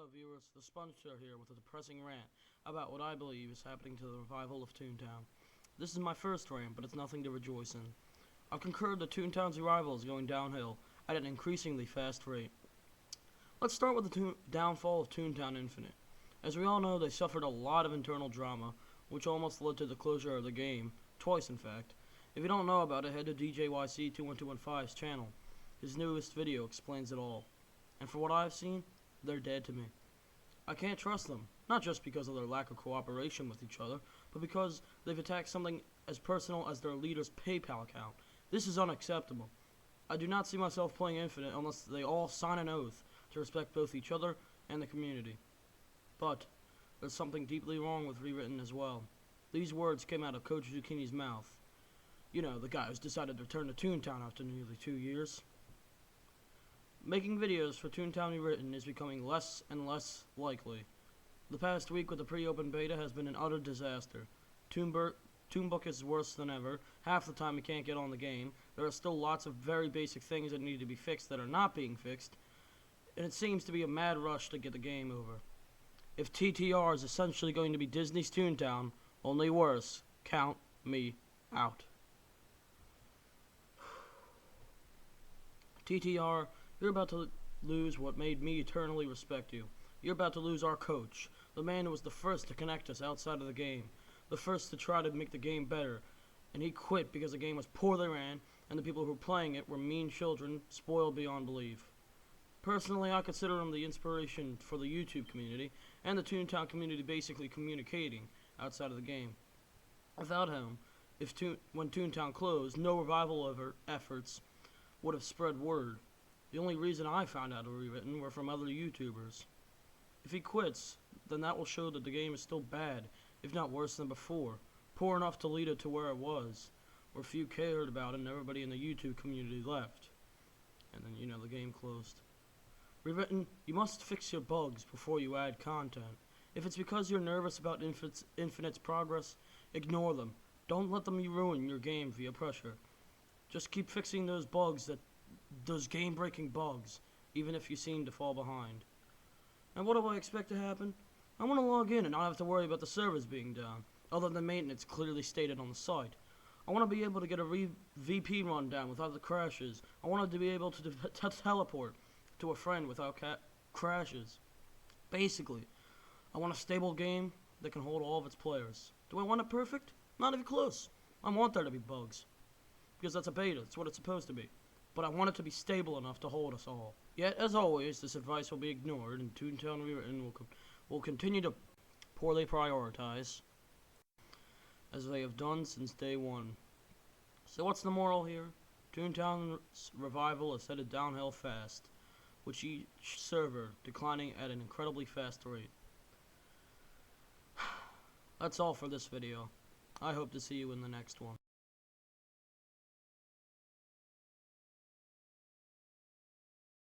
Hello viewers, the Sponsor here with a depressing rant about what I believe is happening to the revival of Toontown. This is my first rant, but it's nothing to rejoice in. I've concurred that Toontown's revival is going downhill at an increasingly fast rate. Let's start with the downfall of Toontown Infinite. As we all know, they suffered a lot of internal drama, which almost led to the closure of the game, twice in fact. If you don't know about it, head to DJYC21215's channel. His newest video explains it all. And for what I've seen, they're dead to me. I can't trust them, not just because of their lack of cooperation with each other, but because they've attacked something as personal as their leader's PayPal account. This is unacceptable. I do not see myself playing Infinite unless they all sign an oath to respect both each other and the community. But there's something deeply wrong with Rewritten as well. These words came out of Coach Zucchini's mouth. You know, the guy who's decided to return to Toontown after nearly 2 years. Making videos for Toontown Rewritten is becoming less and less likely. The past week with the pre-open beta has been an utter disaster. Toonbook is worse than ever. Half the time you can't get on the game. There are still lots of very basic things that need to be fixed that are not being fixed. And it seems to be a mad rush to get the game over. If TTR is essentially going to be Disney's Toontown, only worse, count me out. TTR, you're about to lose what made me eternally respect you. You're about to lose our coach, the man who was the first to connect us outside of the game, the first to try to make the game better, and he quit because the game was poorly ran and the people who were playing it were mean children, spoiled beyond belief. Personally, I consider him the inspiration for the YouTube community and the Toontown community basically communicating outside of the game. Without him, when Toontown closed, no revival efforts would have spread word. The only reason I found out of Rewritten were from other YouTubers. If he quits, then that will show that the game is still bad, if not worse than before. Poor enough to lead it to where it was, where few cared about it and everybody in the YouTube community left. And then, the game closed. Rewritten, you must fix your bugs before you add content. If it's because you're nervous about Infinite's progress, ignore them. Don't let them ruin your game via pressure. Just keep fixing those game-breaking bugs, even if you seem to fall behind. And what do I expect to happen? I want to log in and not have to worry about the servers being down, other than maintenance clearly stated on the site. I want to be able to get a VP run down without the crashes. I want to be able to teleport to a friend without crashes. Basically, I want a stable game that can hold all of its players. Do I want it perfect? Not even close. I want there to be bugs. Because that's a beta, that's what it's supposed to be. But I want it to be stable enough to hold us all. Yet, as always, this advice will be ignored, and Toontown Rewritten will continue to poorly prioritize, as they have done since day one. So what's the moral here? Toontown's revival is headed downhill fast, with each server declining at an incredibly fast rate. That's all for this video. I hope to see you in the next one.